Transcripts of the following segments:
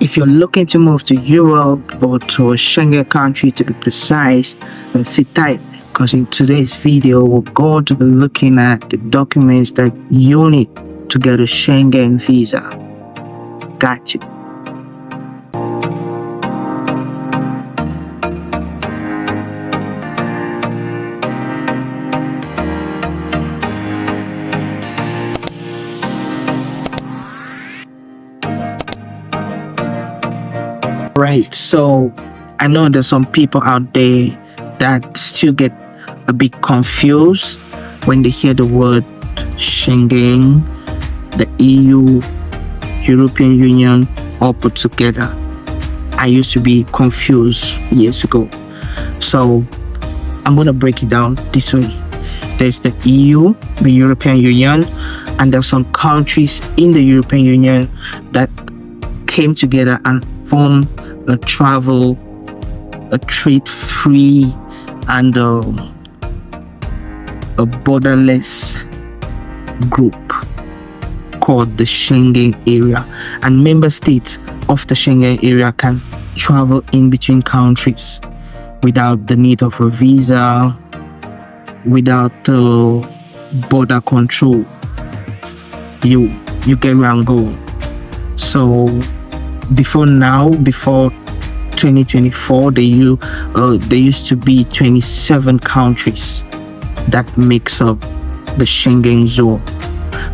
If you're looking to move to Europe or to a Schengen country to be precise, then sit tight, because in today's video we're going to be looking at the documents that you need to get a Schengen visa. Got you. Right, so I know there's some people out there that still get a bit confused when they hear the word Schengen, the EU, European Union, all put together. I used to be confused years ago. So I'm going to break it down this way. There's the EU, the European Union, and there's some countries in the European Union that came together and formed a travel, a trade-free, and a borderless group called the Schengen area. And member states of the Schengen area can travel in between countries without the need of a visa, without border control. You get where I'm going. So before 2024, there used to be 27 countries that makes up the Schengen zone.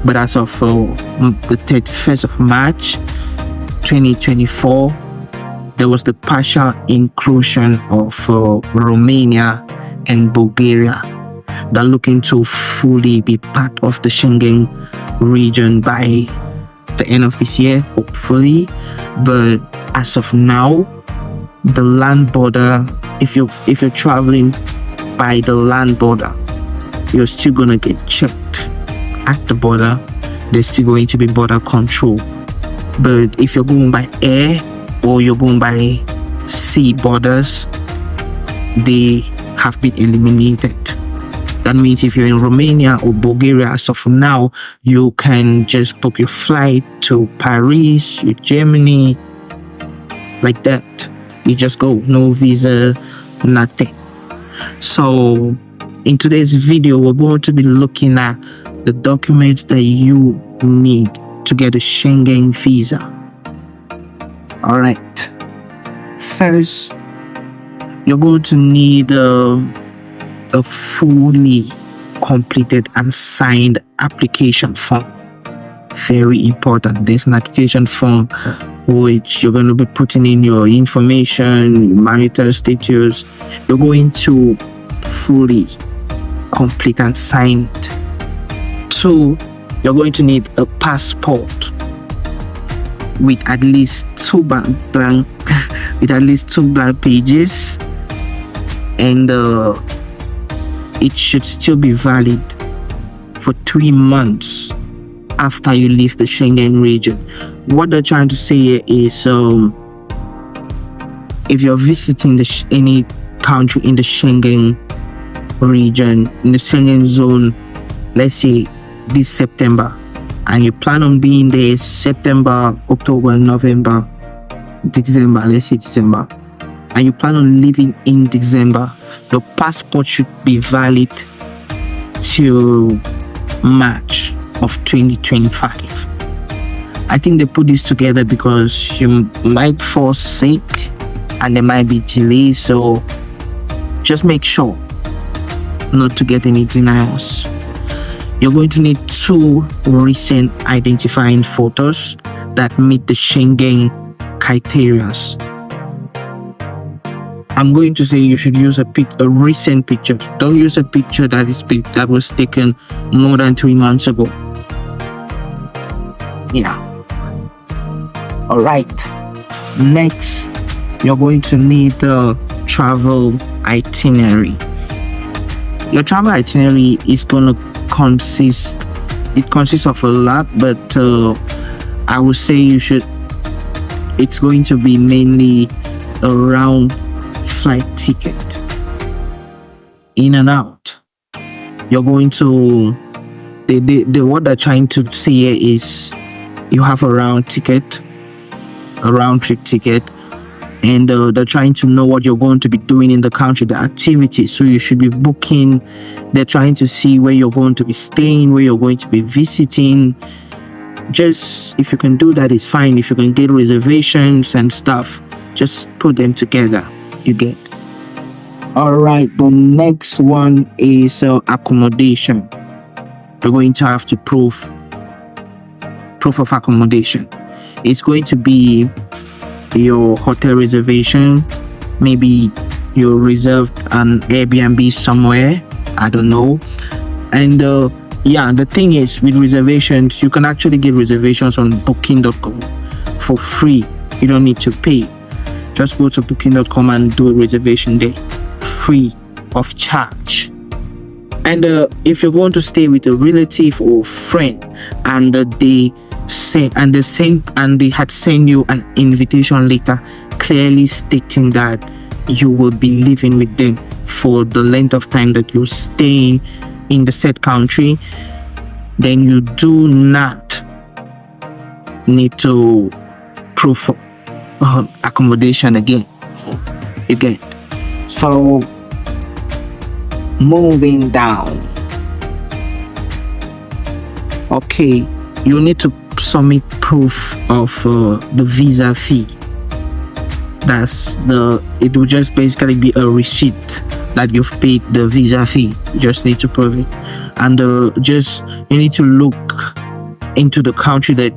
But as of the 31st of March 2024, there was the partial inclusion of Romania and Bulgaria. They're looking to fully be part of the Schengen region by the end of this year, hopefully. But as of now, the land border, if you're traveling by the land border, you're still gonna get checked at the border. There's still going to be border control. But if you're going by air or you're going by sea borders, they have been eliminated. That means if you're in Romania or Bulgaria, as of now, you can just book your flight to Paris, Germany, like that. You just go, no visa, nothing. So in today's video, we're going to be looking at the documents that you need to get a Schengen visa. All right. First, you're going to need a fully completed and signed application form. Very important. There's an application form which you're going to be putting in your information, your marital status. You're going to fully complete and sign it. 2, you're going to need a passport with at least two blank pages, and it should still be valid for 3 months after you leave the Schengen region. What they're trying to say here is if you're visiting any country in the Schengen region, in the Schengen zone, let's say this September, and you plan on being there September, October, November, December, let's say December, and you plan on leaving in December, your passport should be valid till March of 2025. I think they put this together because you might fall sick and there might be delays, so just make sure not to get any denials. You're going to need 2 recent identifying photos that meet the Schengen criteria. I'm going to say you should use a recent picture. Don't use a picture that was taken more than 3 months ago. Yeah. All right. Next, you're going to need the travel itinerary. Your travel itinerary is going to consists of a lot, but I would say it's going to be mainly around flight ticket, in and out. You're going to what they're trying to say here is you have a round ticket a round trip ticket, and they're trying to know what you're going to be doing in the country, the activities. So you should be booking. They're trying to see where you're going to be staying, where you're going to be visiting. Just if you can do that, it's fine. If you can get reservations and stuff, just put them together. You get. All right. The next one is accommodation. You're going to have to proof of accommodation. It's going to be your hotel reservation. Maybe you reserved an Airbnb somewhere, I don't know. And the thing is, with reservations, you can actually get reservations on booking.com for free. You don't need to pay. Just go to booking.com and do a reservation there, free of charge. And if you're going to stay with a relative or friend, and they had sent you an invitation letter clearly stating that you will be living with them for the length of time that you're staying in the said country, then you do not need to proof accommodation again. You get. So moving down. Okay, you need to submit proof of the visa fee. It will just basically be a receipt that you've paid the visa fee. You just need to prove it. And you need to look into the country that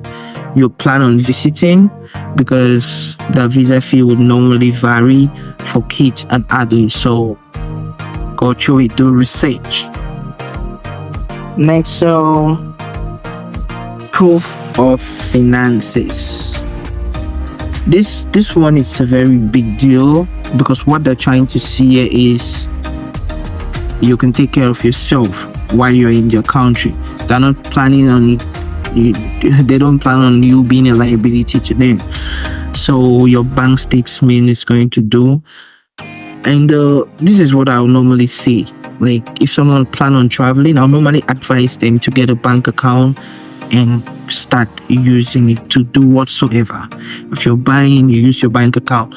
you plan on visiting, because the visa fee would normally vary for kids and adults. So go through it, do research. Next, proof of finances. This one is a very big deal, because what they're trying to see here is you can take care of yourself while you're in your country. They're not planning on they don't plan on you being a liability to them. So your bank statement is going to do. And this is what I'll normally say. Like, if someone plan on traveling, I'll normally advise them to get a bank account and start using it to do whatsoever. If you're buying, you use your bank account,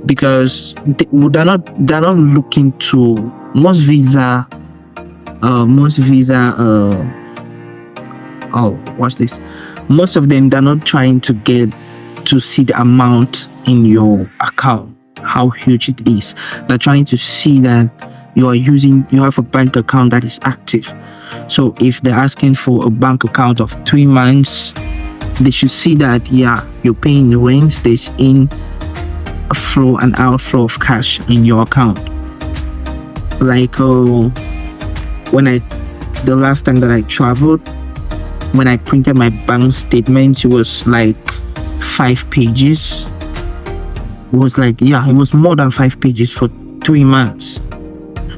because they're not looking to most of them, they're not trying to get to see the amount in your account, how huge it is. They're trying to see that you have a bank account that is active. So if they're asking for a bank account of 3 months, they should see that you're paying the rent, there's inflow and outflow of cash in your account. Like the last time that I traveled, when I printed my bank statement, it was like 5 pages. It was more than 5 pages for 3 months.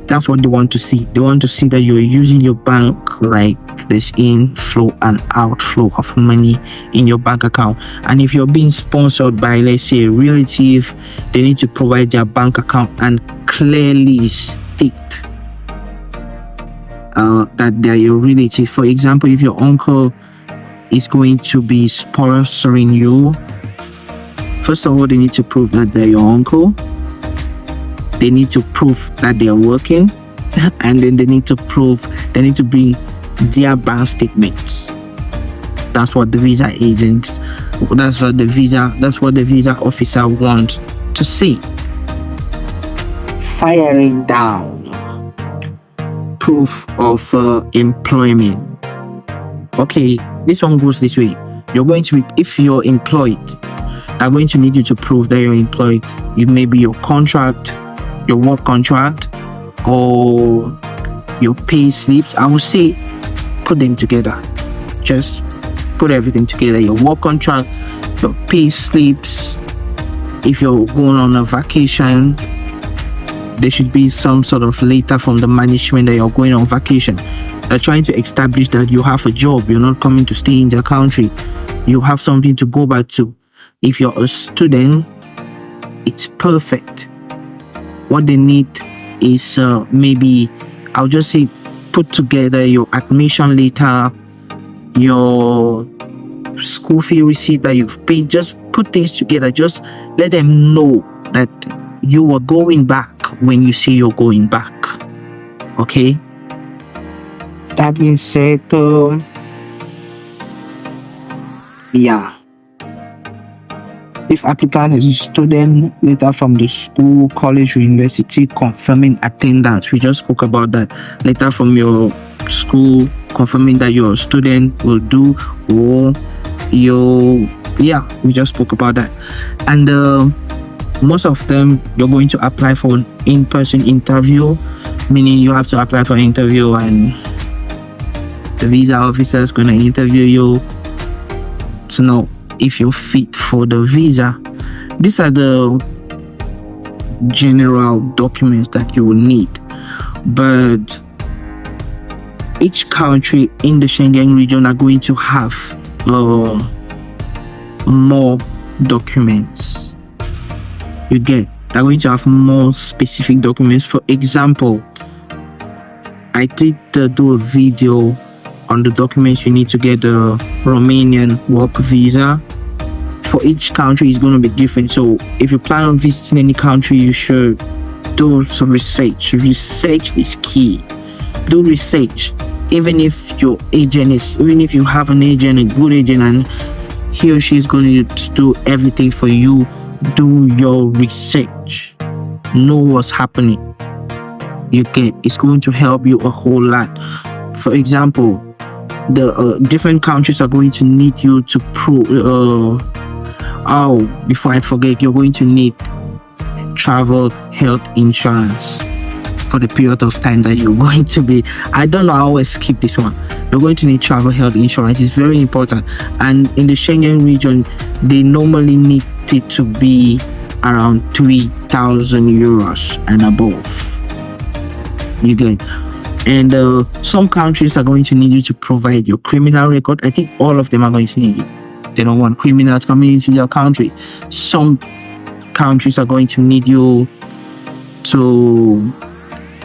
That's what they want to see. They want to see that you're using your bank, like there's inflow and outflow of money in your bank account. And if you're being sponsored by, let's say, a relative, they need to provide their bank account and clearly state that they're your relative. For example, if your uncle is going to be sponsoring you, first of all, they need to prove that they're your uncle. They need to prove that they are working, and then they need to bring their bank statements. That's what the visa agents, that's what the visa officer want to see. Firing down. Proof of employment. Okay, this one goes this way. If you're employed, they're going to need you to prove that you're employed. It may be your contract, your work contract, or your pay slips. I would say put them together. Just put everything together. Your work contract, your pay slips. If you're going on a vacation, there should be some sort of letter from the management that you're going on vacation. They're trying to establish that you have a job. You're not coming to stay in their country. You have something to go back to. If you're a student, it's perfect. What they need is maybe, I'll just say, put together your admission letter, your school fee receipt that you've paid. Just put things together. Just let them know that you are going back when you say you're going back. Okay. That being said, yeah. If applicant is a student letter from the school, college, or university confirming attendance, we just spoke about that. Letter from your school confirming that you're a student will do, or we just spoke about that. And most of them, you're going to apply for an in-person interview, meaning you have to apply for an interview and the visa officer is going to interview you to know if you're fit for the visa. These are the general documents that you will need, but each country in the Schengen region are going to have more documents. You get, they're going to have more specific documents. For example, I did do a video on the documents you need to get a Romanian work visa. For each country is going to be different. So if you plan on visiting any country, you should do some research. Research is key. Do research. Even if you have an agent, a good agent, and he or she is going to do everything for you, do your research. Know what's happening. It's going to help you a whole lot. For example, the different countries are going to need you to prove. Before I forget, you're going to need travel health insurance for the period of time that you're going to be. I don't know, I always skip this one. You're going to need travel health insurance. It's very important. And in the Schengen region, they normally need it to be around 3,000 euros and above. You get. And some countries are going to need you to provide your criminal record. I think all of them are going to need it. They don't want criminals coming into their country. Some countries are going to need you to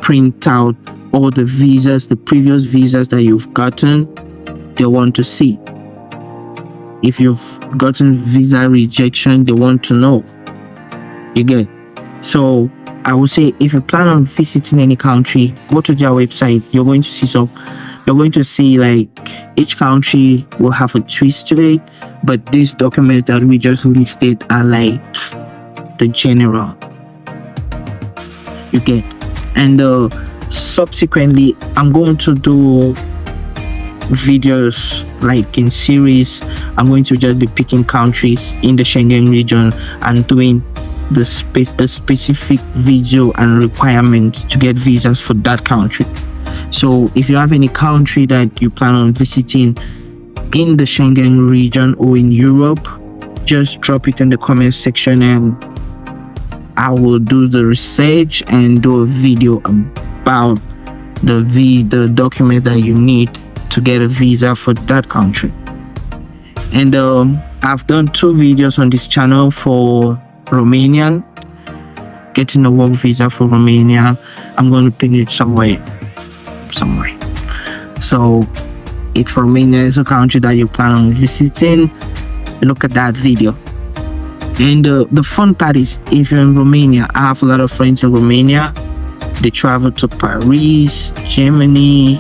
print out all the visas, the previous visas that you've gotten. They want to see. If you've gotten visa rejection, they want to know. You get. So I would say, if you plan on visiting any country, go to their website. You're going to see like each country will have a twist to it, but these documents that we just listed are like the general. You get. And subsequently, I'm going to do videos like in series. I'm going to just be picking countries in the Schengen region and doing a specific video and requirements to get visas for that country. So if you have any country that you plan on visiting in the Schengen region or in Europe, just drop it in the comment section and I will do the research and do a video about the documents that you need to get a visa for that country. And I've done 2 videos on this channel for Romanian, getting a work visa for Romania. I'm going to pin it somewhere. So if Romania is a country that you plan on visiting, look at that video. And the fun part is, if you're in Romania, I have a lot of friends in Romania. They travel to Paris, Germany.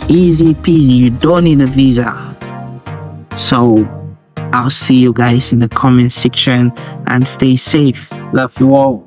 Easy peasy, you don't need a visa. So I'll see you guys in the comment section and stay safe. Love you all.